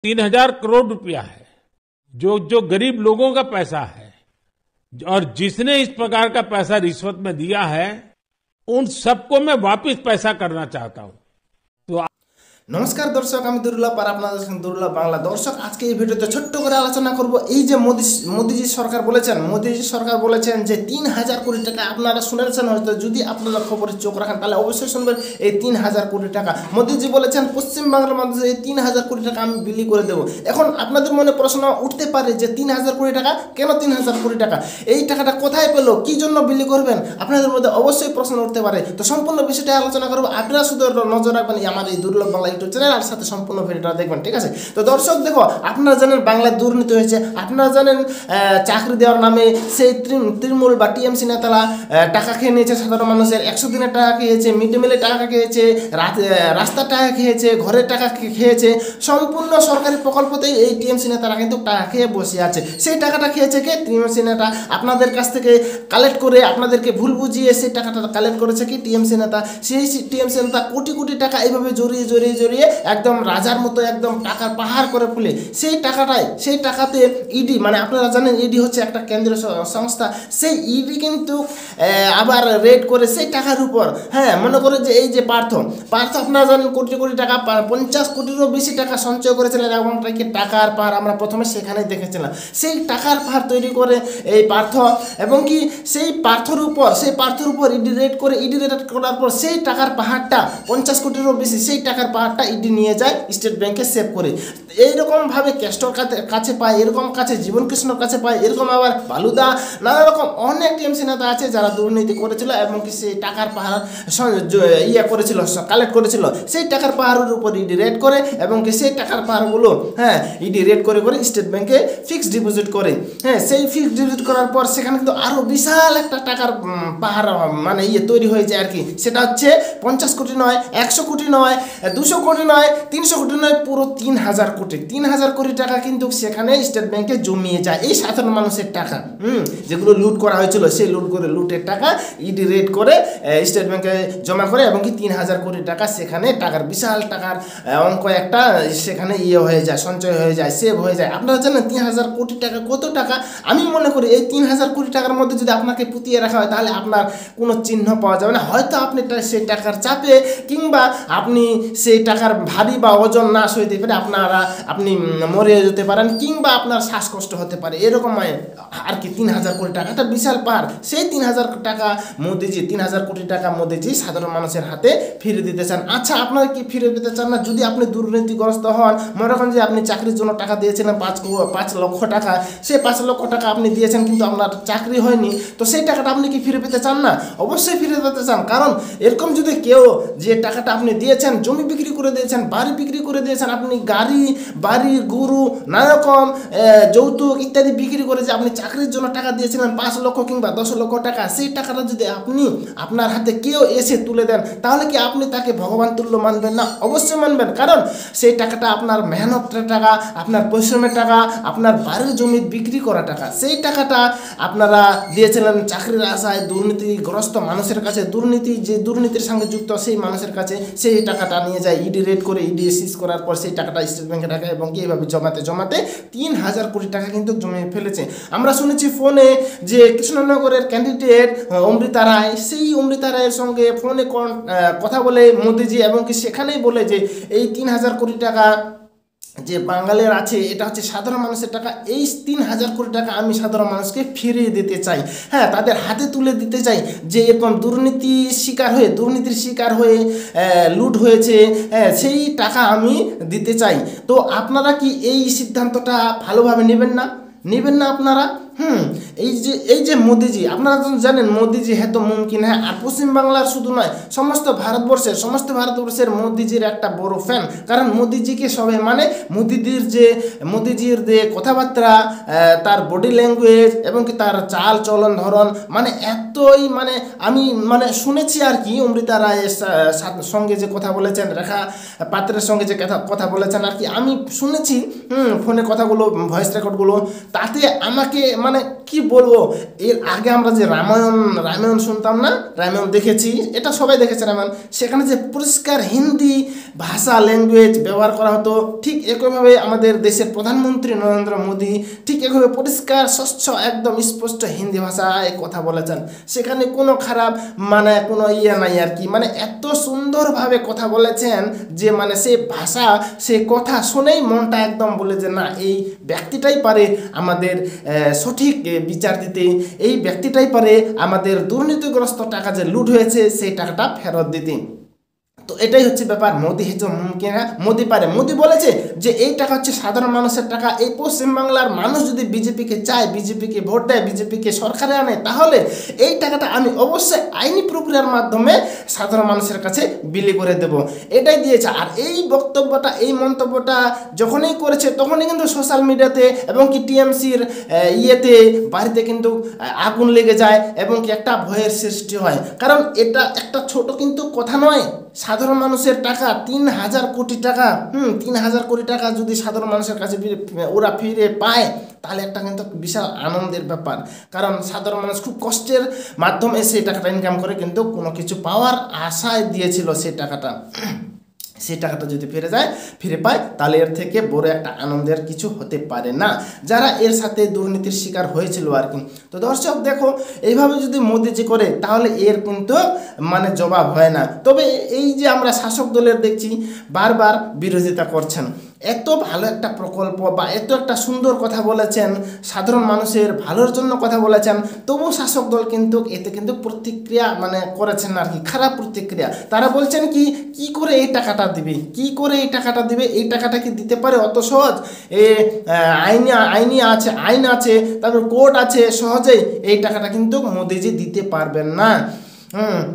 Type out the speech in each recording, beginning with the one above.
3,000 करोड़ रुपया है, जो जो गरीब लोगों का पैसा है, और जिसने इस प्रकार का पैसा रिश्वत में दिया है, उन सबको मैं वापस पैसा करना चाहता हूं। तो नमस्कार दर्शक, আমি দুর্লভ আর আপনারা দেখছেন দুর্লভ বাংলা। দর্শক, আজকে এই ভিডিওতে ছোট্ট করে আলোচনা করব এই যে মোদিজি সরকার বলেছেন যে 3,000 কোটি টাকা। আপনারা শুনেছেন হয়তো, যদি আপনারা খবরে চোখ রাখেন তাহলে অবশ্যই শুনবেন এই 3,000 কোটি টাকা মোদিজি বলেছেন পশ্চিমবাংলার মধ্যে এই 3,000 কোটি টাকা আমি বিলি করে দেবো। এখন আপনাদের মনে প্রশ্ন উঠতে পারে যে 3,000 কোটি টাকা কেন, 3,000 কোটি টাকা এই টাকাটা কোথায় পেলো, কি জন্য বিলি করবেন, আপনাদের মধ্যে অবশ্যই প্রশ্ন উঠতে পারে। তো সম্পূর্ণ বিষয়টা আলোচনা করবো। আপনারা শুধু নজর রাখবেন আমার এই দুর্লভ বাংলা ইউটিউব চ্যানেল, আর সাথে সম্পূর্ণ ভিডিওটা দেখবেন, ঠিক আছে? তো দর্শক দেখো, আপনারা জানেন বাংলায় দুর্নীতি হয়েছে, আপনারা জানেন চাকরি দেওয়ার নামে সেই তৃণমূল বা টিএমসি নেতারা টাকা খেয়ে নিয়েছে সাধারণ মানুষের। 100 দিনের টাকা খেয়েছে, মিড ডে মিলের টাকা খেয়েছে, রাস্তার টাকা খেয়েছে, ঘরের টাকা খেয়েছে। সম্পূর্ণ সরকারি প্রকল্পতেই এই টিএমসি নেতারা কিন্তু টাকা খেয়ে বসে আছে। সেই টাকাটা খেয়েছে কে? টিএমসি নেতা আপনাদের কাছ থেকে কালেক্ট করে, আপনাদেরকে ভুল বুঝিয়ে সেই টাকাটা কালেক্ট করেছে কি টিএমসি নেতা। সেই টিএমসি নেতা কোটি কোটি টাকা এইভাবে জড়িয়ে একদম রাজার মতো একদম টাকার পাহাড় করে ফেলে সেই টাকাতে ইডি, মানে আপনারা জানেন ইডি হচ্ছে একটা কেন্দ্রীয় সংস্থা, সেই ইডি কিন্তু আবার রেড করে সেই টাকার উপর। হ্যাঁ, মনে করে যে এই যে পার্থ আপনারা জানেন কোটি কোটি টাকা, 50 কোটিরও বেশি টাকা সঞ্চয় করেছিলেন এবং টাকার পাহাড় আমরা প্রথমে সেখানে দেখেছিলাম। সেই টাকার পাহাড় তৈরি করে এই পার্থ, এবং কি সেই পার্থর উপর ইডি রেড করার পর সেই টাকার পাহাড়টা 50 কোটিরও বেশি, সেই টাকার পাহাড়টা ইডি নিয়ে যায় স্টেট ব্যাংকে সেভ করে। এইরকমভাবে কেষ্টর কাছে পায়, এরকম কাছে জীবন কৃষ্ণর কাছে পায়, এরকম আবার বালুদা, নানা রকম অনেক টিএমসি নেতা আছে যারা দুর্নীতি করেছিল এবং কি সেই টাকার পাহাড় কালেক্ট করেছিল। সেই টাকার পাহাড়ের উপর ইডি রেড করে এবং কি সেই টাকার পাহাড়গুলো ইডি রেড করে স্টেট ব্যাংকে ফিক্সড ডিপোজিট করে। সেই ফিক্সড ডিপোজিট করার পর সেখানে কিন্তু আরও বিশাল একটা টাকার পাহাড় মানে তৈরি হয়ে যায় আর কি। সেটা হচ্ছে 50 কোটি নয়, 100 কোটি নয়, 200 কোটি নয়, 300 কোটি নয়, পুরো 3,000 কোটি। 3,000 কোটি টাকা কিন্তু সেখানে স্টেট ব্যাংকে জমিয়ে যায়, এই সাধারণ মানুষের টাকা যেগুলো লুট করা হয়েছিল। সেই লুটের টাকা ইডি রেড করে স্টেট ব্যাংকে জমা করে এবং কি 3,000 কোটি টাকা সেখানে টাকার বিশাল টাকার অঙ্ক একটা সেখানে হয়ে যায়, সঞ্চয় হয়ে যায়, সেভ হয়ে যায়। আপনারা জানেন 3,000 কোটি টাকা কত টাকা? আমি মনে করি এই 3,000 কোটি টাকার মধ্যে যদি আপনাকে পুঁতিয়ে রাখা হয় তাহলে আপনার কোনো চিহ্ন পাওয়া যাবে না। হয়তো আপনি সেই টাকার চাপে কিংবা আপনি সেই টাকার ভারী বা ওজন না সইতে পারে আপনি মরে যেতে পারেন, কিংবা আপনার শ্বাসকষ্ট হতে পারে, এরকম আর কি। 3,000 কোটি টাকা একটা বিশাল পার। সেই 3,000 টাকা মোদিজি, 3,000 কোটি টাকা মোদিজি সাধারণ মানুষের হাতে ফিরে দিতে চান। আচ্ছা, আপনারা কি ফিরে পেতে চান না? যদি আপনি দুর্নীতিগ্রস্ত হন, মনে করেন যে আপনি চাকরির জন্য টাকা দিয়েছিলেন 5 লক্ষ টাকা, সেই 5 লক্ষ টাকা আপনি দিয়েছেন কিন্তু আপনার চাকরি হয়নি, তো সেই টাকাটা আপনি কি ফিরে পেতে চান না? অবশ্যই ফিরে পেতে চান। কারণ এরকম যদি কেউ যে টাকাটা আপনি দিয়েছেন, জমি বিক্রি করে দিয়েছেন, বাড়ি বিক্রি করে দিয়েছেন, আপনি বাড়ি গরু নানা রকম যৌতুক ইত্যাদি বিক্রি করে যে আপনি চাকরির জন্য টাকা দিয়েছিলেন 5 লক্ষ কিংবা 10 লক্ষ টাকা, সেই টাকাটা যদি আপনি আপনার হাতে কেউ এসে তুলে দেন, তাহলে কি আপনি তাকে ভগবান তুল্য মানবেন না? অবশ্যই মানবেন। কারণ সেই টাকাটা আপনার মেহনতের টাকা, আপনার পরিশ্রমের টাকা, আপনার বাড়ির জমি বিক্রি করা টাকা। সেই টাকাটা আপনারা দিয়েছিলেন চাকরির আশায় দুর্নীতিগ্রস্ত মানুষের কাছে, দুর্নীতির সঙ্গে যুক্ত সেই মানুষের কাছে। সেই টাকাটা নিয়ে যায় ইডি রেড করে, ইডি সিজ করার পর সেই টাকাটা স্টেট ব্যাংকে রাখে এবং কি এইভাবে জমাতে 3,000 কোটি টাকা কিন্তু জমিয়ে ফেলেছে। আমরা শুনেছি ফোনে যে কৃষ্ণনগরের ক্যান্ডিডেট অমৃতা রায়, সেই অমৃতা রায়ের সঙ্গে ফোনে কথা বলে মোদিজি এবং কি সেখানেই বলে যে এই 3,000 কোটি টাকা যে বাঙালির আছে এটা হচ্ছে সাধারণ মানুষের টাকা। এই 3,000 কোটি টাকা আমি সাধারণ মানুষকে ফিরিয়ে দিতে চাই, তাদের হাতে তুলে দিতে চাই যে এরকম দুর্নীতির শিকার হয়ে লুট হয়েছে, সেই টাকা আমি দিতে চাই। তো আপনারা কি এই সিদ্ধান্তটা ভালোভাবে নেবেন না আপনারা? এই যে মোদিজি, আপনারা জানেন মোদিজি হ্যাঁ তো মুমকিন হ্যাঁ, আর পশ্চিমবাংলার শুধু নয় সমস্ত ভারতবর্ষের মোদিজির একটা বড় ফ্যান। কারণ মোদিজিকে সবাই মানে মোদিজির যে কথাবার্তা, তার বডি ল্যাঙ্গুয়েজ এবং কি তার চাল চলন ধরন, মানে এতই মানে আমি শুনেছি আর কি। অমৃতা রায়ের সঙ্গে যে কথা বলেছেন, রেখা পাত্রের সঙ্গে যে কথা বলেছেন আর কি, আমি শুনেছি ফোনে কথাগুলো, ভয়েস রেকর্ডগুলো, তাতে আমাকে কি বলবো, এর আগে আমরা যে রামায়ণ শুনতাম না, রামায়ণ দেখেছি, এটা সবাই দেখেছে রামায়ণ, সেখানে যে পরিষ্কার হিন্দি ভাষা ল্যাঙ্গুয়েজ ব্যবহার করা হতো, ঠিক একইভাবে আমাদের দেশের প্রধানমন্ত্রী নরেন্দ্র মোদী ঠিক একইভাবে পরিষ্কার স্বচ্ছ একদম স্পষ্ট হিন্দি ভাষায় কথা বলেছেন। সেখানে কোনো খারাপ মানে কোনো নাই আর কি, মানে এত সুন্দরভাবে কথা বলেছেন যে মানে সে ভাষা সে কথা শুনেই মনটা একদম বলে যে না, এই ব্যক্তিটাই পারে আমাদের সঠিক বিচার দিতে, এই ব্যক্তিটাই পারে আমাদের দুর্নীতিগ্রস্ত টাকা যে লুট হয়েছে সেই টাকাটা ফেরত দিতে। তো এটাই হচ্ছে ব্যাপার, মোদি হচ্ছে মুমকিন, মোদি পারে। মোদি বলেছে যে এই টাকা হচ্ছে সাধারণ মানুষের টাকা, এই পশ্চিমবাংলার মানুষ যদি বিজেপিকে চায়, বিজেপিকে ভোট দেয়, বিজেপিকে সরকারে আনে, তাহলে এই টাকাটা আমি অবশ্যই আইনি প্রক্রিয়ার মাধ্যমে সাধারণ মানুষের কাছে বিলি করে দেব, এটাই দিয়েছে। আর এই বক্তব্যটা, এই মন্তব্যটা যখনই করেছে তখনই কিন্তু সোশ্যাল মিডিয়াতে এবং কি টিএমসির ইয়েতে বাড়িতে কিন্তু আগুন লেগে যায় এবং কি একটা ভয়ের সৃষ্টি হয়। কারণ এটা একটা ছোট কিন্তু কথা নয়, সাধারণ মানুষের টাকা 3,000 কোটি টাকা, 3,000 কোটি টাকা যদি সাধারণ মানুষের কাছে ওরা ফিরে পায় তাহলে একটা কিন্তু বিশাল আনন্দের ব্যাপার। কারণ সাধারণ মানুষ খুব কষ্টের মাধ্যমে সেই টাকাটা ইনকাম করে কিন্তু কোনো কিছু পাওয়ার আশায় দিয়েছিল সেই টাকাটা, সেই টাকাটা যদি ফিরে পায় তাহলে এর থেকে বড় একটা আনন্দের কিছু হতে পারে না, যারা এর সাথে দুর্নীতির শিকার হয়েছিল আর কি। তো দর্শক দেখো, এইভাবে যদি মোদিজি করে তাহলে এর কিন্তু মানে জবাব হয় না। তবে এই যে আমরা শাসক দলের দেখছি বারবার বিরোধিতা করছেন, এত ভালো একটা প্রকল্প বা এত একটা সুন্দর কথা বলেছেন, সাধারণ মানুষের ভালোর জন্য কথা বলেছেন, তবু শাসক দল কিন্তু এতে কিন্তু প্রতিক্রিয়া মানে করেছেন আর কি, খারাপ প্রতিক্রিয়া। তারা বলছেন কি করে এই টাকাটা দিবে, কি করে এই টাকাটা দিবে, এই টাকাটা কি দিতে পারে অত সহজ? আইন আছে, তারপর কোর্ট আছে, সহজেই এই টাকাটা কিন্তু মোদিজি দিতে পারবেন না।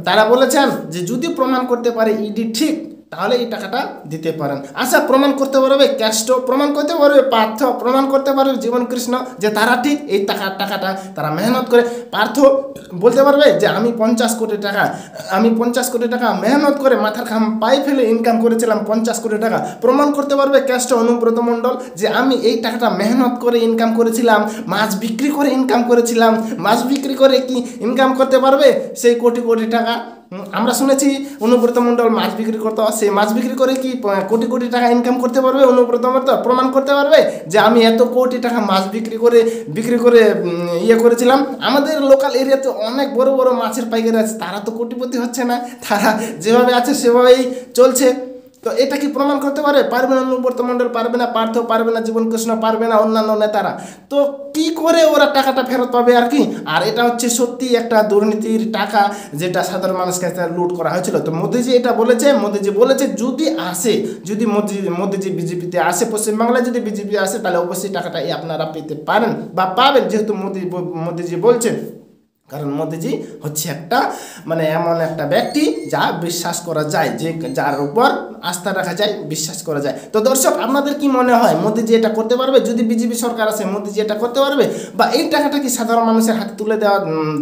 তারা বলেছেন যে যদি প্রমাণ করতে পারে ইডি ঠিক, তাহলে এই টাকাটা দিতে পারেন। আচ্ছা, প্রমাণ করতে পারবে ক্যাস্টো, প্রমাণ করতে পারবে পার্থ, প্রমাণ করতে পারবে জীবন কৃষ্ণ যে তারা ঠিক এই টাকাটা তারা মেহনত করে, পার্থ বলতে পারবে যে আমি 50 কোটি টাকা মেহনত করে মাথার ঘাম পায়ে ফেলে ইনকাম করেছিলাম 50 কোটি টাকা। প্রমাণ করতে পারবে ক্যাস্টো অনুব্রত মণ্ডল যে আমি এই টাকাটা মেহনত করে ইনকাম করেছিলাম, মাছ বিক্রি করে ইনকাম করেছিলাম। মাছ বিক্রি করে কি ইনকাম করতে পারবে সেই কোটি কোটি টাকা? আমরা শুনেছি অনুব্রত মণ্ডল মাছ বিক্রি করতে, সেই মাছ বিক্রি করে কি কোটি কোটি টাকা ইনকাম করতে পারবে অনুব্রত মণ্ডল? প্রমাণ করতে পারবে যে আমি এত কোটি টাকা মাছ বিক্রি করে ইয়ে করেছিলাম? আমাদের লোকাল এরিয়াতে অনেক বড় বড় মাছের পাইকারি আছে, তারা তো কোটিপতি হচ্ছে না, তারা যেভাবে আছে সেভাবেই চলছে। তো এটা কি প্রমাণ করতে পারবে না অনুব্রত মণ্ডল, পারবে না পার্থ, পারবে না জীবন কৃষ্ণ, পারবে না অন্যান্য নেতারা। তো কি করে ওরা টাকাটা ফেরত পাবে আর কি? আর এটা হচ্ছে সত্যি একটা দুর্নীতির টাকা যেটা সাধারণ মানুষের কাছে লুট করা হয়েছিল। তো মোদিজি এটা বলেছে, যদি মোদিজি বিজেপিতে আসে, পশ্চিমবাংলায় যদি বিজেপি আসে তাহলে অবশ্যই টাকাটা আপনারা পেতে পারেন বা পাবেন, যেহেতু মোদিজি বলছেন। কারণ মোদিজি হচ্ছে একটা মানে এমন একটা ব্যক্তি যা বিশ্বাস করা যায়, যে যার উপর আস্থা রাখা যায়, বিশ্বাস করা যায়। তো দর্শক, আপনাদের কি মনে হয় মোদিজি এটা করতে পারবে? যদি বিজেপি সরকার আসে মোদিজি এটা করতে পারবে, বা এই টাকাটা কি সাধারণ মানুষের হাতে তুলে দেওয়া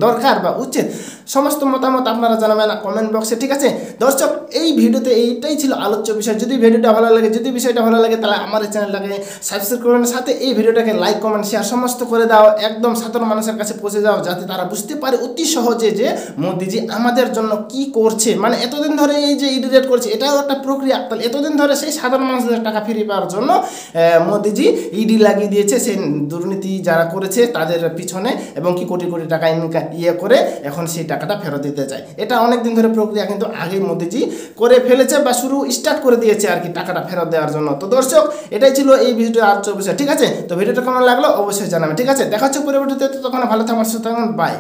দরকার বা উচিত? সমস্ত মতামত আপনারা জানাবেন কমেন্ট বক্সে, ঠিক আছে দর্শক? এই ভিডিওতে এইটাই ছিল আলোচ্য বিষয়। যদি ভিডিওটা ভালো লাগে, যদি বিষয়টা ভালো লাগে, তাহলে আমার এই চ্যানেলটাকে সাবস্ক্রাইব করবেন, সাথে এই ভিডিওটাকে লাইক কমেন্ট শেয়ার সমস্ত করে দাও, একদম সাধারণ মানুষের কাছে পৌঁছে দাও, যাতে তারা বুঝতে পারে অতি সহজে যে মোদিজি আমাদের জন্য কি করছে। মানে এতদিন ধরে এই যে ইডি রেড করছে, এটাও একটা প্রক্রিয়া। তাহলে এতদিন ধরে সেই সাধারণ মানুষদের টাকা ফিরিয়ে পাওয়ার জন্য মোদিজি ইডি লাগিয়ে দিয়েছে, সেই দুর্নীতি যারা করেছে তাদের পিছনে, এবং কি কোটি কোটি টাকা করে এখন সেই টাকাটা ফেরত দিতে চায়। এটা অনেকদিন ধরে প্রক্রিয়া কিন্তু আগে মোদিজি করে ফেলেছে বা স্টার্ট করে দিয়েছে আর কি টাকাটা ফেরত দেওয়ার জন্য। তো দর্শক, এটাই ছিল এই ভিডিওর আলোচ্য বিষয়, ঠিক আছে? তো ভিডিওটা কেমন লাগলো অবশ্যই জানাবেন, ঠিক আছে? দেখা হচ্ছে পরবর্তীতে, তখন ভালো থাকুন, সুস্থ থাকুন, বাই।